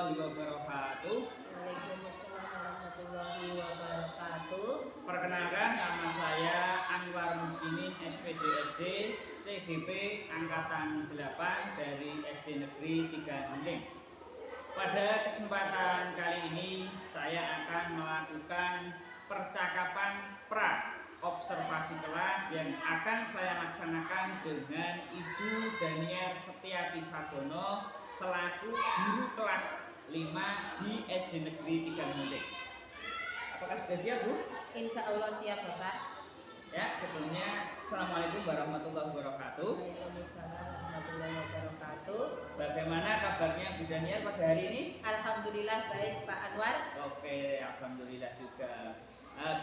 warahmatullahi wabarakatuh. Waalaikumsalam warahmatullahi wabarakatuh. Perkenalkan, nama saya Anwar Musinin, SPDSD CGP Angkatan 8 dari SD Negeri 3 Gunting. Pada kesempatan kali ini saya akan melakukan percakapan observasi kelas yang akan saya laksanakan dengan Ibu Daniar Setiati Sadono selaku guru kelas 5 di SD Negeri 3 Gunting. Apakah sudah siap, Bu? Insya Allah siap, Bapak. Ya, sebelumnya Assalamualaikum warahmatullahi wabarakatuh. Waalaikumsalam warahmatullahi wabarakatuh. Bagaimana kabarnya Bu Daniar pada hari ini? Alhamdulillah baik, Pak Anwar. Oke, alhamdulillah juga.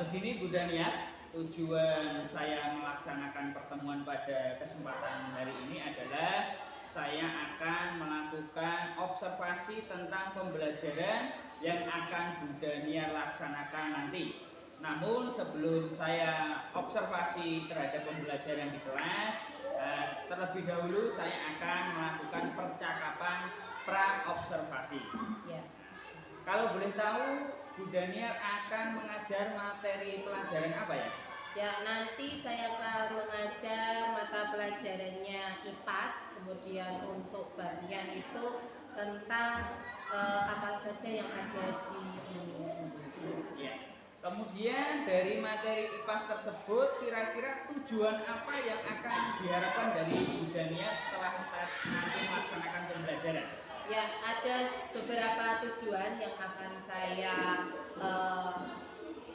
Begini Bu Daniar, tujuan saya melaksanakan pertemuan pada kesempatan hari ini adalah saya akan melakukan observasi tentang pembelajaran yang akan Bu Daniar laksanakan nanti. Namun sebelum saya observasi terhadap pembelajaran di kelas, terlebih dahulu saya akan melakukan percakapan pra-observasi. Ya. Kalau boleh tahu, Bu Daniar akan mengajar materi pelajaran apa ya? Ya, nanti saya akan mengajar mata pelajarannya IPAS, kemudian untuk babnya itu tentang apa saja yang ada di bumi. Ya. Kemudian dari materi IPAS tersebut, kira-kira tujuan apa yang akan diharapkan dari Bu Daniar setelah nanti melaksanakan pembelajaran? Ya, ada beberapa tujuan yang akan saya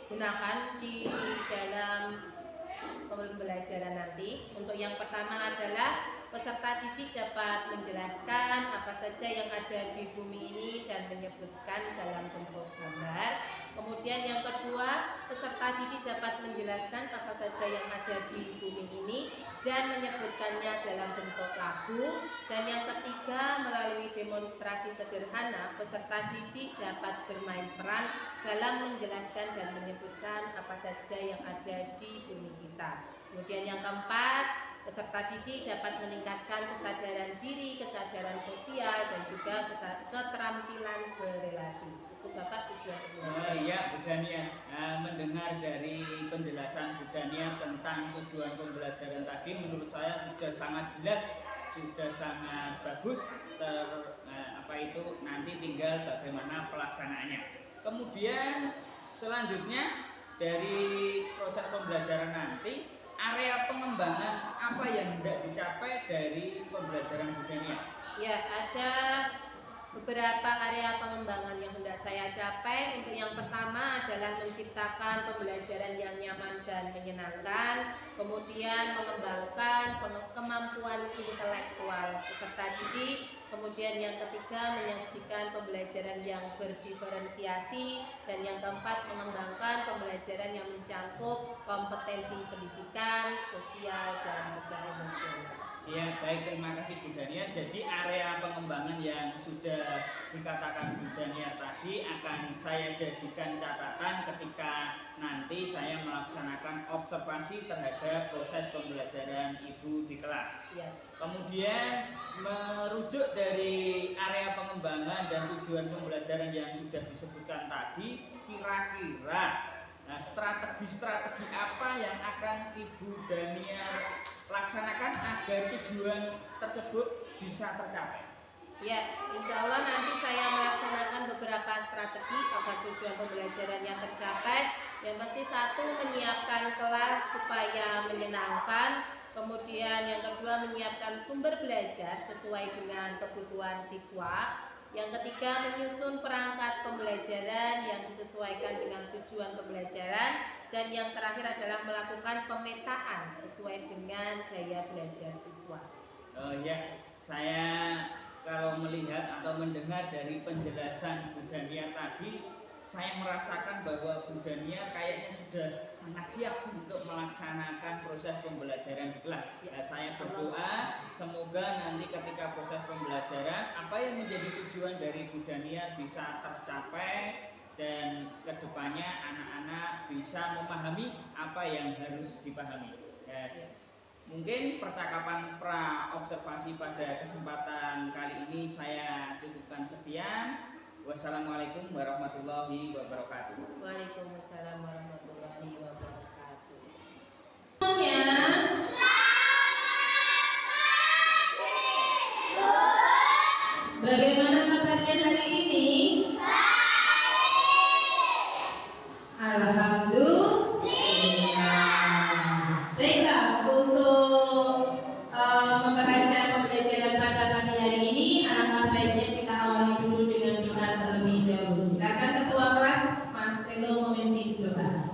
gunakan di dalam pembelajaran nanti. Untuk yang pertama adalah peserta didik dapat menjelaskan apa saja yang ada di bumi ini dan menyebutkan dalam bentuk gambar. Kemudian yang kedua, peserta didik dapat menjelaskan apa saja yang ada di bumi ini dan menyebutkannya dalam bentuk lagu. Dan yang ketiga, melalui demonstrasi sederhana, peserta didik dapat bermain peran dalam menjelaskan dan menyebutkan apa saja yang ada di bumi kita. Kemudian yang keempat, peserta didik dapat meningkatkan kesadaran diri, kesadaran sosial, dan juga keterampilan berrelasi. Itu Bapak tujuan pembelajaran. Iya, Bu Daniar. Mendengar dari penjelasan Bu Daniar tentang tujuan pembelajaran tadi, menurut saya sudah sangat jelas, sudah sangat bagus. Nanti tinggal bagaimana pelaksanaannya. Kemudian selanjutnya dari proses pembelajaran nanti, area pengembangan apa yang hendak dicapai dari pembelajaran Bu Daniar? Ya, ada beberapa area pengembangan yang hendak saya capai. Untuk yang pertama adalah menciptakan pembelajaran yang nyaman dan menyenangkan, kemudian mengembangkan kemampuan intelektual peserta didik, kemudian yang ketiga menyajikan pembelajaran yang berdiferensiasi, dan yang keempat mengembangkan pembelajaran yang mencakup kompetensi pendidikan, sosial, dan juga emosional. Ya, baik, terima kasih Bu Daniar. Jadi area pengembangan yang sudah dikatakan Bu Daniar tadi akan saya jadikan catatan ketika nanti saya melaksanakan observasi terhadap proses pembelajaran Ibu di kelas. Ya. Kemudian merujuk dari area pengembangan dan tujuan pembelajaran yang sudah disebutkan tadi, kira-kira strategi-strategi apa yang akan Ibu Daniar laksanakan agar tujuan tersebut bisa tercapai? Ya, insya Allah nanti saya melaksanakan beberapa strategi agar tujuan pembelajarannya tercapai. Yang pasti satu, menyiapkan kelas supaya menyenangkan. Kemudian yang kedua, menyiapkan sumber belajar sesuai dengan kebutuhan siswa. Yang ketiga, menyusun perangkat pembelajaran yang disesuaikan dengan tujuan pembelajaran. Dan yang terakhir adalah melakukan pemetaan sesuai dengan gaya belajar siswa. Ya, saya kalau melihat atau mendengar dari penjelasan Bu Daniar tadi, saya merasakan bahwa Bu Daniar kayaknya sudah sangat siap untuk melaksanakan proses pembelajaran di kelas. Saya berdoa semoga nanti ketika proses pembelajaran apa yang menjadi tujuan dari Bu Daniar bisa tercapai dan kedepannya anak-anak bisa memahami apa yang harus dipahami. Mungkin percakapan pra observasi pada kesempatan kali ini saya cukupkan sekian. Wassalamualaikum warahmatullahi wabarakatuh. Waalaikumsalam warahmatullahi wabarakatuh. Bagaimana kabarnya hari ini? Alhamdulillah. Baiklah, untuk memperancar pembelajaran pada pagi hari ini, alangkah baiknya kita awali dulu dengan doa terlebih dahulu. Silakan Ketua kelas Mas Selo memimpin doa.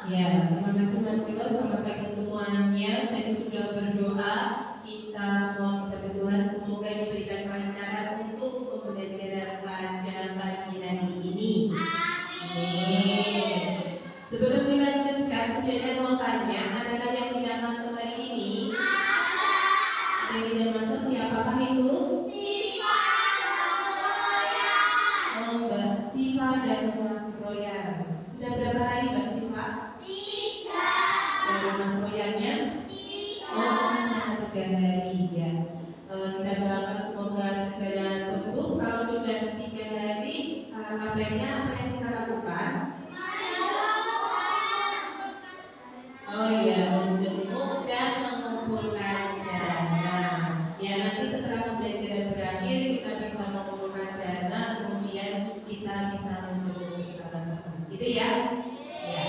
Ya, terima kasih Mas Silo. Selamat pagi semuanya. Tadi sudah berdoa, kita mohon kepada Tuhan semoga diberikan kelancaran untuk pembelajaran pada pagi hari ini. Amin. Sebelum dilanjutkan, Bunda mau tanya, adakah yang tidak masuk hari ini? Yang tidak masuk siapakah itu? Oh, Mbak Siva dan Mas Royan. Sudah berapa hari Mbak Siva? 3. Dari Mas Royannya? 3. Oh, sama 3 hari ya. Kita doakan semoga segera sembuh. Kalau sudah 3 hari, alangkah baiknya apa yang kita lakukan? Oh iya, menjenguk dan mengumpulkan dana. Ya, nanti setelah pembelajaran berakhir kita bisa mengumpulkan dana, kemudian kita bisa menjenguk bersama-sama. Gitu ya? Ya.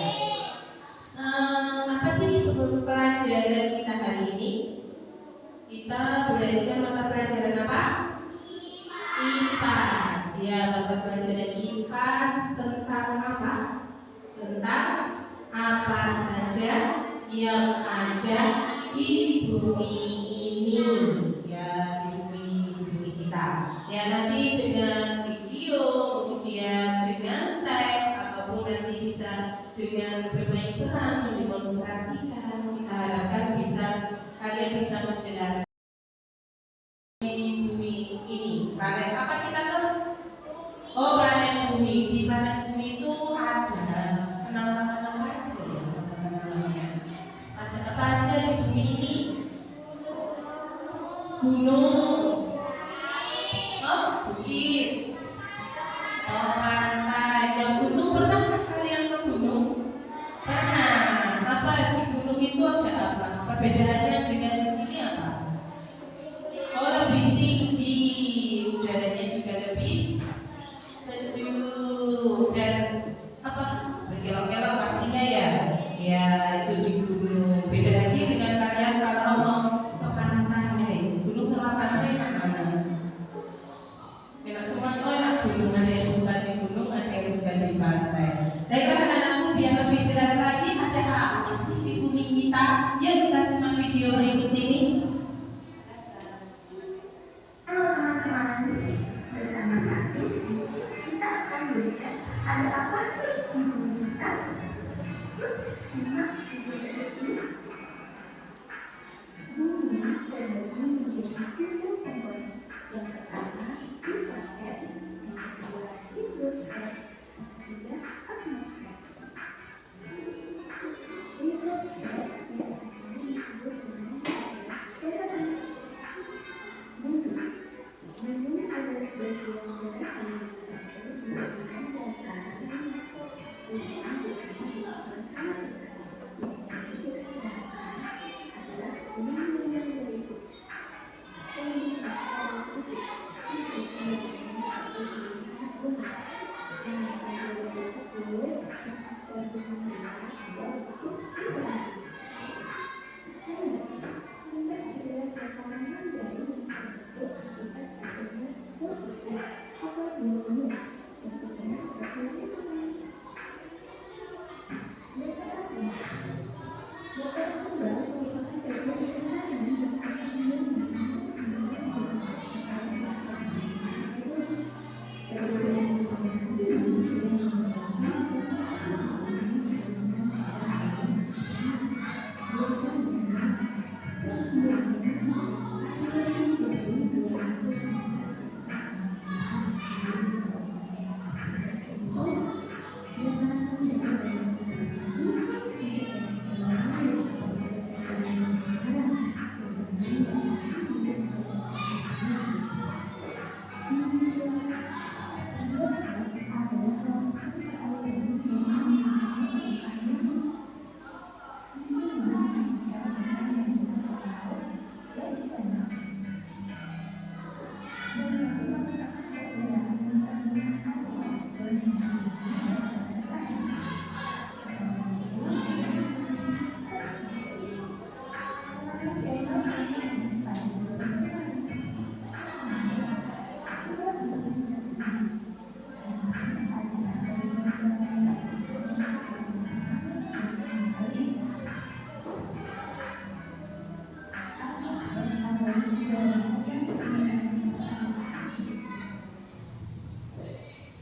Apa sih pelajaran kita hari ini? Kita belajar mata pelajaran apa? IPAS. Ya, mata pelajaran IPAS tentang apa? Tentang apa saja yang ada di bumi ini, ya, di bumi kita. Ya, nanti dengan video, kemudian dengan teks, ataupun nanti bisa dengan bermain peran mendemonstrasikan. Kita harapkan kalian bisa menjelaskan di bumi ini. Planet apa kita tuh? Oh, planet bumi. Di planet bumi itu ada kenapa aja ya, namanya. Ada apa aja di bumi ini? Gunung, oh, bukit, oh, pantai. Yang gunung pernah kalian ke gunung? Pernah. Apa di gunung itu ada apa? Perbedaannya dengan di sini apa? Oh, lebih tinggi, udaranya juga lebih sejuk dan apa? Berkelok-kelok pastinya ya. Ya, itu di gunung. Beda lagi dengan kalian kalau mau ke pantai. Gunung sama pantai mana? Enak semua. Oh, enak gunung. Ada yang suka di gunung, ada yang suka di pantai. Baiklah anak-anakku, biar lebih jelas lagi ada apa sih di bumi kita? Yuk kita simak video berikut ini. Halo teman-teman, bersama Kak Desi, kita akan belajar ada apa sih di bumi kita? Yuk simak video berikut ini. Bumi terbagi menjadi 3 komponen. Yang pertama litosfer, yang kedua hidrosfer, yang ketiga atmosfer. Litosfer biasanya disebut dengan daratan. Bumi adalah bagian daratan yang muncul dibandingkan dataran lainnya. Bumi biasanya berukuran sangat besar. Isinya diperkirakan adalah 5 miliar berikut. Selanjutnya ada bukit. Bukit biasanya disebut dengan gunung. Yang akan berbentuk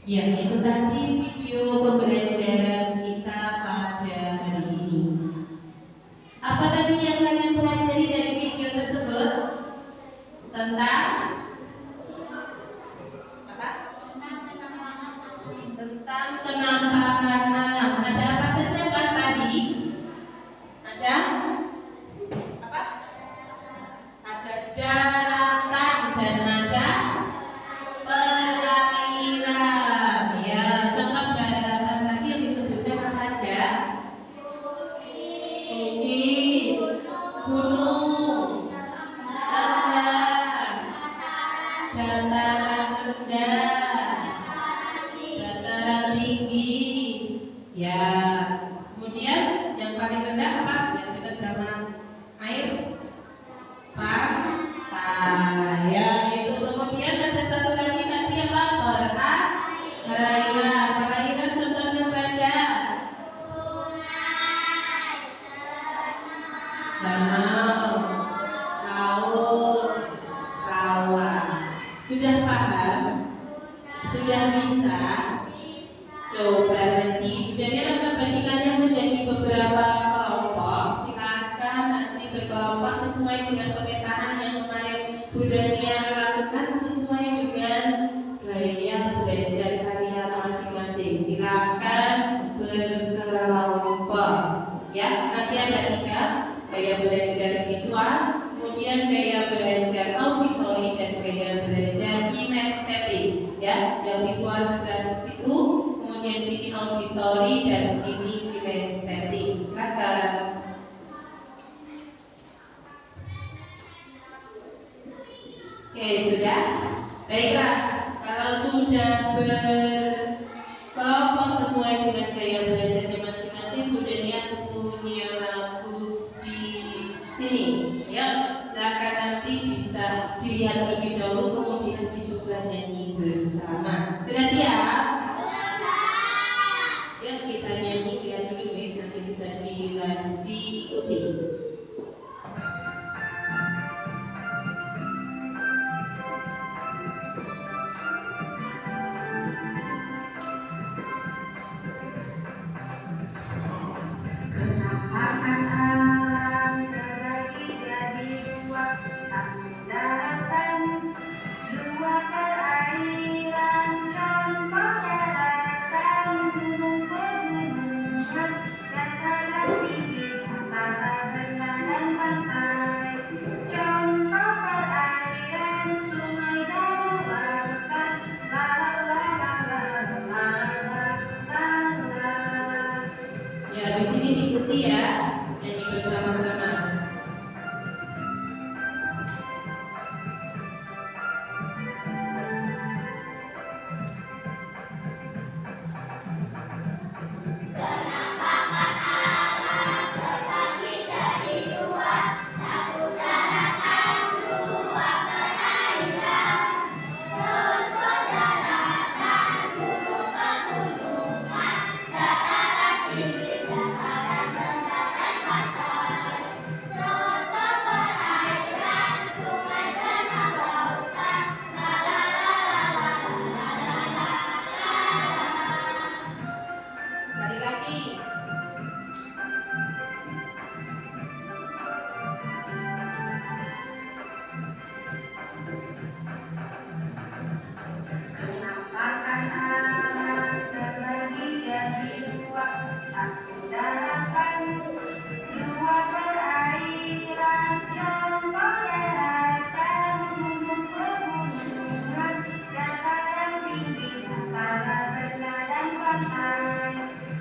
Ya, itu tadi video pembelajaran kita pada hari ini. Apa tadi yang kalian pelajari dari video tersebut? Tentang apa? Tentang penampakan malam. Ada apa saja kan tadi? Ada apa? Ada daratan dan ada perairan. Ya, contoh daratan tadi yang disebutkan apa aja? Bukit, gunung, lembah, dataran rendah, dataran tinggi. Ya, kemudian yang paling rendah apa? Yang dekat sama air, pantai. Ya, itu. Kemudian ada satu lagi tadi apa? Perairan. Perairan contohnya baca. Danau, laut, rawa. Sudah paham? Sudah bisa? Coba nanti kemudian akan bagikannya menjadi beberapa kelompok. Silakan nanti berkelompok sesuai dengan pemetaan yang kemarin Bu Dania lakukan, sesuai dengan gaya belajar kalian masing-masing. Silakan berkelompok. Ya, nanti ada 3, gaya belajar visual, kemudian gaya belajar auditori, dan gaya belajar kinestetik. Ya, yang visual sebelah situ, kemudian sini auditori dan sini kinestetik. Silakan. Oke, sudah? Baiklah, kalau sudah berkelompok sesuai dengan gaya belajarnya masing-masing, Bu Dania punya lagu di sini. Ya, silakan nanti bisa dilihat terlebih dahulu, kemudian dicoba nyanyi bersama. Sudah siap? Yuk kita nyanyi, lihat dulu ya, nanti bisa diikuti. Penampakan alam terbagi jadi 2, 1 daratan, 2 perairan. Contoh daratan, gunung pegunungan, dataran tinggi, dataran rendah dan pantai. Contoh perairan, sungai, danau, lautan, la la la la la la la la la. Ya, di sini diikuti ya, nyanyi bersama-sama. Tirtawati. Kenapa kan alam terbagi jadi dua, satu daratan, dua perairan, contoh daratan, gunung pegunungan, dataran tinggi, dataran rendah dan pantai.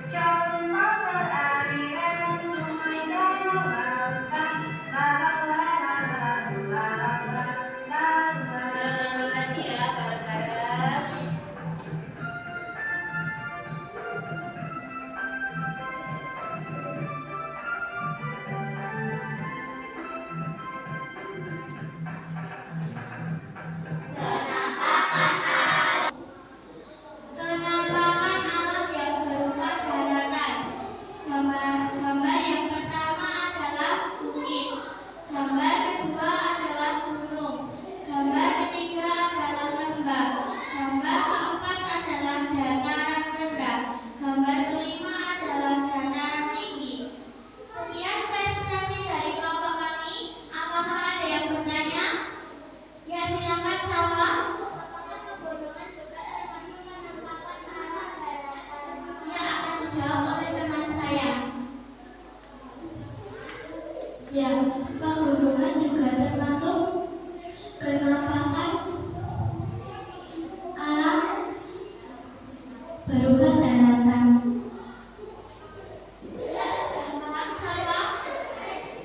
Contoh perairan, sungai, danau, lautan, la la la la la la la la la. Nyanyi lagi ya bareng-bareng. Penampakan alam yang berupa daratan. Gambar yang pertama adalah bukit. Gambar kedua adalah gunung. Gambar ketiga adalah lembah. Gambar keempat adalah dataran rendah. Gambar kelima adalah dataran tinggi. Sekian presentasi dari kelompok kami. Apakah ada yang bertanya? Ya, silakan Salwa. Pegunungan juga termasuk penampakan alam daratan. Ya, akan dijawab oleh teman saya. Ya, pegunungan juga termasuk penampakan alam berupa daratan. Ya, sudah paham Salwa.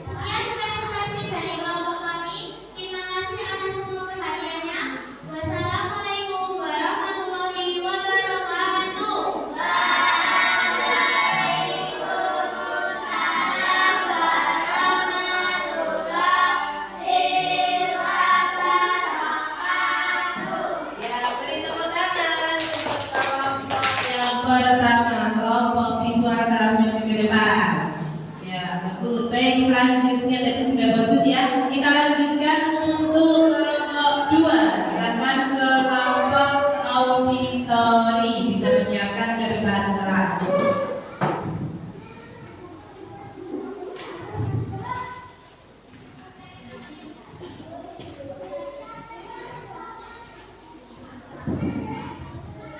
Sekian presentasi dari kelompok kami. Terima kasih atas semua perhatiannya. Wassalamualaikum warahmatullahi wabarakatuh. Waalaikumsalam warahmatullahi wabarakatuh. Ya, beri tepuk tangan untuk kelompok yang pertama, kelompok Wiswata Music ke depan. Ya, bagus. Baik, selanjutnya tadi sudah bagus ya. Kita lanjutkan untuk kelompok 2. Silakan kelompok auditori bisa menyiapkan ke depan kelas.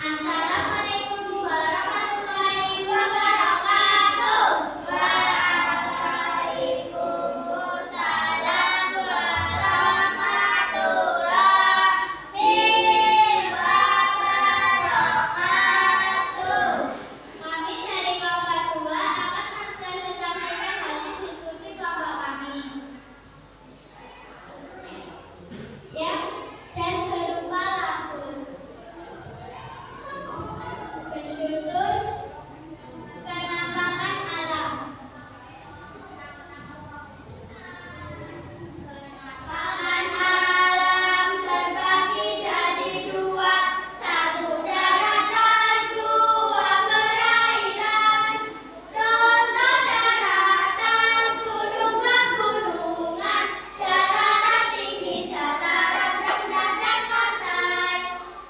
Assalamualaikum warahmatullahi wabarakatuh. Waalaikumsalam warahmatullahi wabarakatuh. Kami dari kelompok 2 akan mempresentasikan hasil diskusi kelompok kami. Ya, dan berupa lagu. Berjudul Penampakan Alam. Penampakan alam terbagi jadi dua, satu daratan, dua perairan. Contoh daratan, gunung pegunungan, dataran tinggi, dataran rendah dan pantai.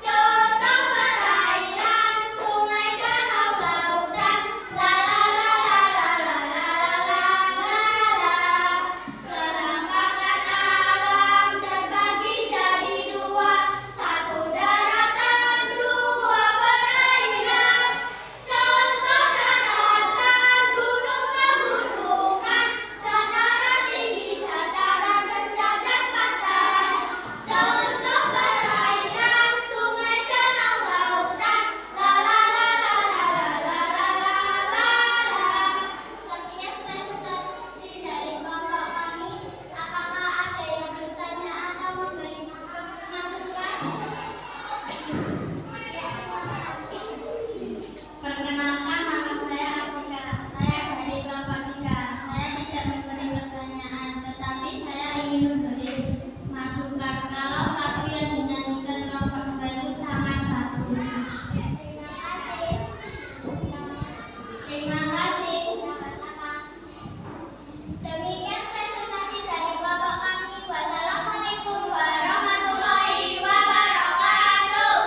Contoh perairan, sungai, danau, lautan, la la la la la la la la la. Penampakan alam terbagi jadi dua, satu daratan, dua perairan. Contoh daratan, gunung pegunungan, dataran tinggi, dataran rendah dan pantai. Contoh perairan, sungai, danau, lautan, la la la la la la la la la. Sekian presentasi dari kelompok kami. Apakah ada yang bertanya atau memberi masukan? Perkenalkan, nama saya Atika. Saya dari kelompok 3. Saya tidak memberi pertanyaan, tetapi saya ingin memberi masukan kalau lagu yang dinyanyikan kelompok 2 itu sangat bagus. Terima kasih. Demikian presentasi dari kelompok kami. Wassalamualaikum warahmatullahi wabarakatuh.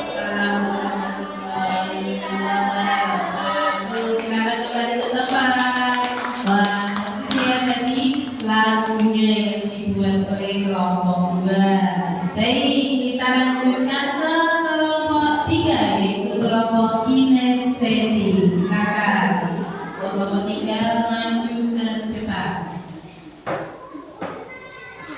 Assalamualaikum warahmatullahi wabarakatuh. Seti. Silakan. Kelompok 3 maju ke depan. Assalamualaikum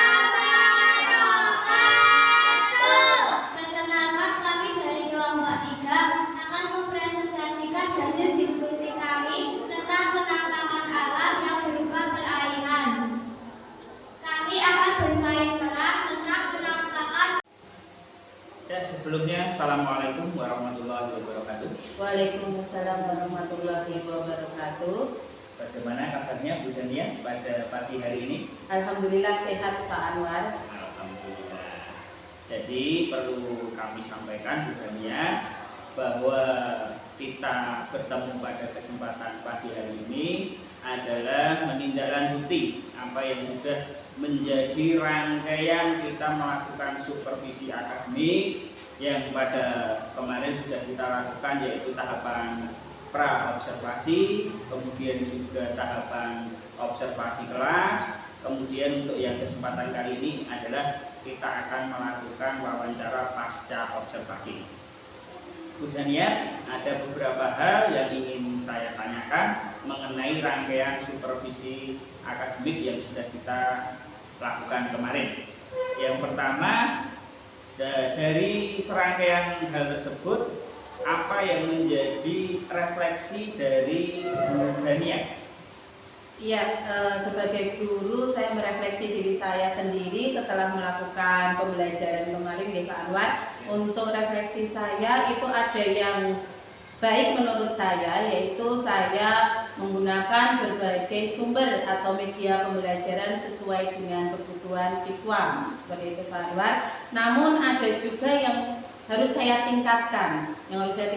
warahmatullahi wabarakatuh. Waalaikumsalam warahmatullahi wabarakatuh. Perkenalkan, kami dari kelompok 3 akan mempresentasikan hasil diskusi kami tentang penangkapan alam yang berupa perairan. Kami akan bermain peran tentang penangkapan. Ya, sebelumnya Assalamualaikum warahmatullahi wabarakatuh. Waalaikumsalam warahmatullahi wabarakatuh. Bagaimana kabarnya Bu Dania pada pagi hari ini? Alhamdulillah sehat Pak Anwar. Alhamdulillah. Jadi perlu kami sampaikan Bu Dania bahwa kita bertemu pada kesempatan pagi hari ini adalah menindaklanjuti apa yang sudah menjadi rangkaian kita melakukan supervisi akademik yang pada kemarin sudah kita lakukan, yaitu tahapan pra observasi, kemudian juga tahapan observasi kelas, kemudian untuk yang kesempatan kali ini adalah kita akan melakukan wawancara pasca observasi. Bu Dania, ada beberapa hal yang ingin saya tanyakan mengenai rangkaian supervisi akademik yang sudah kita lakukan kemarin. Yang pertama, dari serangkaian hal tersebut, apa yang menjadi refleksi dari Bu Dania? Iya, sebagai guru saya merefleksi diri saya sendiri setelah melakukan pembelajaran kemarin di Pak Anwar. Untuk refleksi saya itu ada yang baik menurut saya, yaitu saya menggunakan berbagai sumber atau media pembelajaran sesuai dengan kebutuhan siswa, seperti itu Pak Anwar. Namun ada juga yang harus saya tingkatkan. Yang harus saya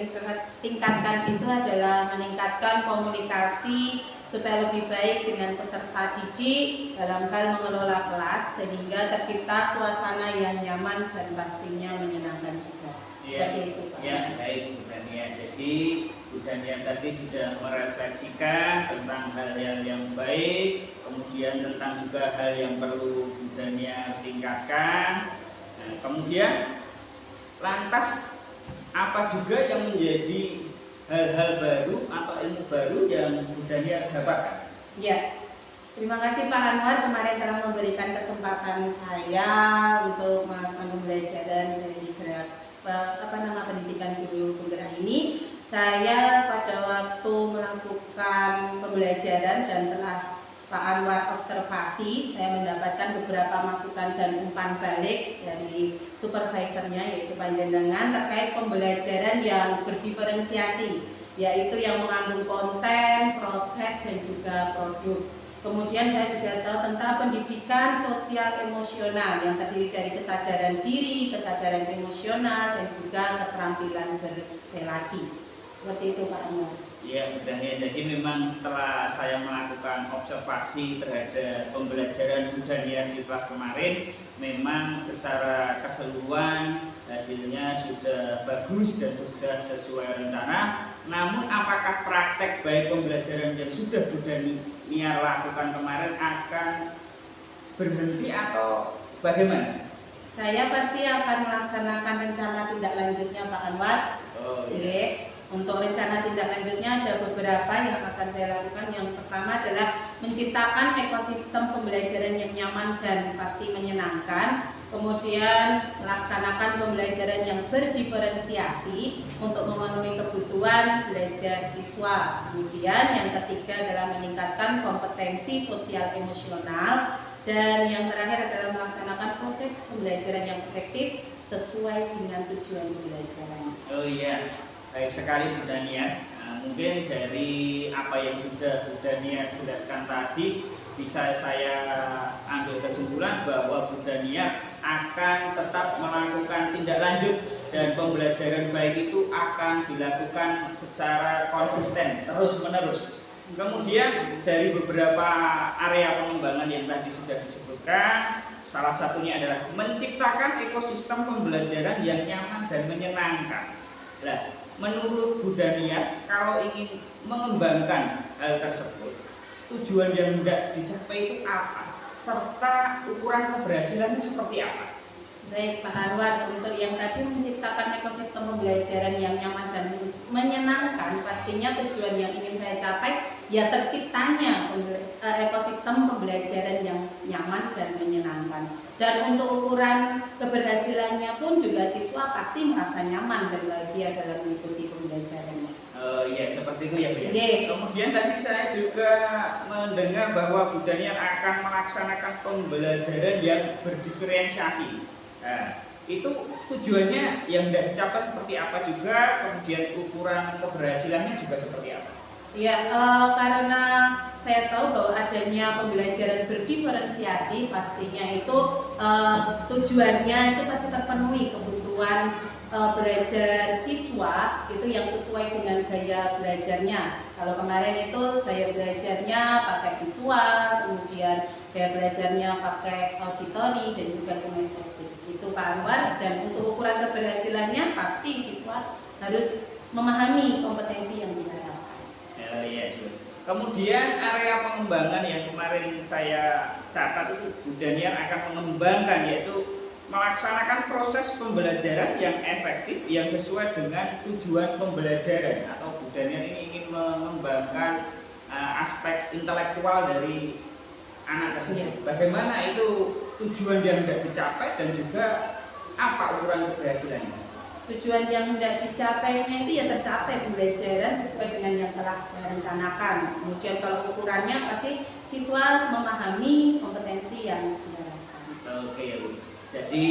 tingkatkan itu adalah meningkatkan komunikasi supaya lebih baik dengan peserta didik dalam hal mengelola kelas sehingga tercipta suasana yang nyaman dan pastinya menyenangkan juga. Seperti itu Pak. Ya, baik Bu Dania. Jadi Bu Dania tadi sudah merefleksikan tentang hal yang baik, kemudian tentang juga hal yang perlu Bu Dania tingkatkan. Nah, kemudian lantas apa juga yang menjadi hal-hal baru atau ilmu baru yang Bu Dania dapatkan? Ya, terima kasih Pak Anwar kemarin telah memberikan kesempatan saya untuk melakukan pembelajaran dari pendidikan guru penggerak ini. Saya pada waktu melakukan pembelajaran dan telah Pak Anwar observasi, saya mendapatkan beberapa masukan dan umpan balik dari supervisornya yaitu panjenengan terkait pembelajaran yang berdiferensiasi, yaitu yang mengandung konten, proses dan juga produk. Kemudian saya juga tahu tentang pendidikan sosial emosional yang terdiri dari kesadaran diri, kesadaran emosional dan juga keterampilan berrelasi. Seperti itu Pak Anwar. Ya, Bu Dania. Jadi memang setelah saya melakukan observasi terhadap pembelajaran Bu Dania di kelas kemarin, memang secara keseluruhan hasilnya sudah bagus dan sudah sesuai rencana. Namun apakah praktek baik pembelajaran yang sudah Bu Dania lakukan kemarin akan berhenti atau bagaimana? Saya pasti akan melaksanakan rencana tindak lanjutnya Pak Anwar. Oh, iya. Oke. Untuk rencana tindak lanjutnya ada beberapa yang akan saya lakukan. Yang pertama adalah menciptakan ekosistem pembelajaran yang nyaman dan pasti menyenangkan. Kemudian melaksanakan pembelajaran yang berdiferensiasi untuk memenuhi kebutuhan belajar siswa. Kemudian yang ketiga adalah meningkatkan kompetensi sosial emosional. Dan yang terakhir adalah melaksanakan proses pembelajaran yang efektif sesuai dengan tujuan pembelajaran. Oh iya. Baik sekali Bu Dania. Mungkin dari apa yang sudah Bu Dania jelaskan tadi bisa saya ambil kesimpulan bahwa Bu Dania akan tetap melakukan tindak lanjut dan pembelajaran baik itu akan dilakukan secara konsisten terus menerus. Kemudian dari beberapa area pengembangan yang tadi sudah disebutkan, salah satunya adalah menciptakan ekosistem pembelajaran yang nyaman dan menyenangkan. Nah, menurut Bu Dania, kalau ingin mengembangkan hal tersebut, tujuan yang hendak dicapai itu apa? Serta ukuran keberhasilannya seperti apa? Baik Pak Anwar, untuk yang tadi menciptakan ekosistem pembelajaran yang nyaman dan menyenangkan, pastinya tujuan yang ingin saya capai ya terciptanya ekosistem pembelajaran yang nyaman dan menyenangkan. Dan untuk ukuran keberhasilannya pun juga siswa pasti merasa nyaman dan bahagia dalam mengikuti pembelajarannya. Ya seperti itu ya Bu ya. Ye. Kemudian tadi saya juga mendengar bahwa Bu Dania akan melaksanakan pembelajaran yang berdiferensiasi. Nah, itu tujuannya yang tidak dicapai seperti apa juga, kemudian ukuran keberhasilannya juga seperti apa? Ya, karena saya tahu bahwa adanya pembelajaran berdiferensiasi, pastinya itu tujuannya itu pasti terpenuhi kebutuhan belajar siswa itu yang sesuai dengan gaya belajarnya. Kalau kemarin itu gaya belajarnya pakai visual, kemudian gaya belajarnya pakai auditori dan juga kinestetik. Itu Pak Anwar, dan untuk ukuran keberhasilannya pasti siswa harus memahami kompetensi yang diharapkan. Ya, kemudian area pengembangan yang kemarin saya catat itu Bu Dania akan mengembangkan, yaitu melaksanakan proses pembelajaran yang efektif yang sesuai dengan tujuan pembelajaran, atau Bu Dania ini ingin mengembangkan aspek intelektual dari anak tersebut. Bagaimana itu tujuan yang tidak dicapai dan juga apa ukuran keberhasilannya? Tujuan yang hendak dicapainya itu ya tercapai pembelajaran sesuai dengan yang telah saya rencanakan. Kemudian kalau ukurannya pasti siswa memahami kompetensi yang diharapkan. Oke ya Bu. Jadi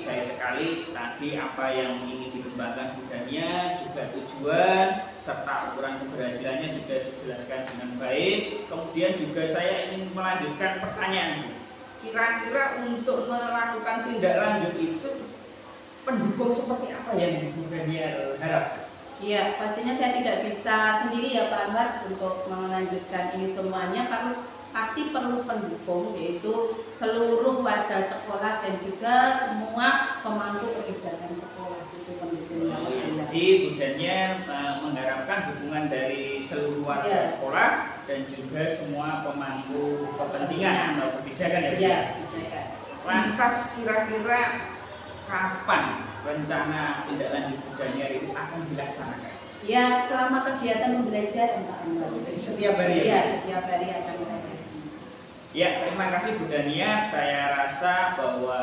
baik sekali tadi apa yang ingin dikembangkan Bu Dania, juga tujuan serta ukuran keberhasilannya sudah dijelaskan dengan baik. Kemudian juga saya ingin melanjutkan pertanyaan Bu. Kira-kira untuk melakukan tindak lanjut itu pendukung seperti apa yang Bu Dania harapkan? Iya, pastinya saya tidak bisa sendiri ya Pak Anwar untuk melanjutkan ini semuanya, pasti perlu pendukung, yaitu seluruh warga sekolah dan juga semua pemangku kebijakan sekolah itu pendukung. Jadi Bu Dania mengharapkan dukungan dari seluruh warga sekolah dan juga semua pemangku kepentingan atau kebijakan ya Bu. Iya, kebijakan. Lantas kira-kira kapan rencana tindak lanjut Bu Dania itu akan dilaksanakan? Ya, selama kegiatan pembelajaran Pak Anwar. Setiap hari ya? Iya, setiap hari akan saya. Ya, terima kasih Bu Dania. Saya rasa bahwa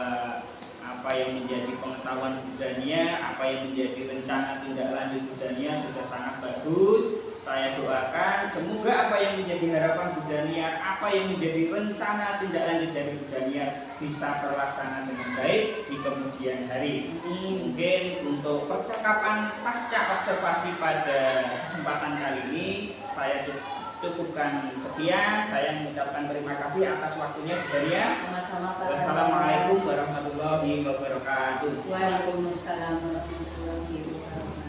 apa yang menjadi pengetahuan Bu Dania, apa yang menjadi rencana tindak lanjut Bu Dania sudah sangat bagus. Saya doakan semoga apa yang menjadi harapan Bu Dania, apa yang menjadi rencana tindak lanjut dari Bu Dania bisa terlaksana dengan baik di kemudian hari. Mungkin untuk percakapan pasca observasi pada kesempatan kali ini saya cukupkan sekian. Saya mengucapkan terima kasih atas waktunya Bu Dania. Sama-sama Pak. Wassalamualaikum warahmatullahi wabarakatuh. Waalaikumsalam warahmatullahi wabarakatuh.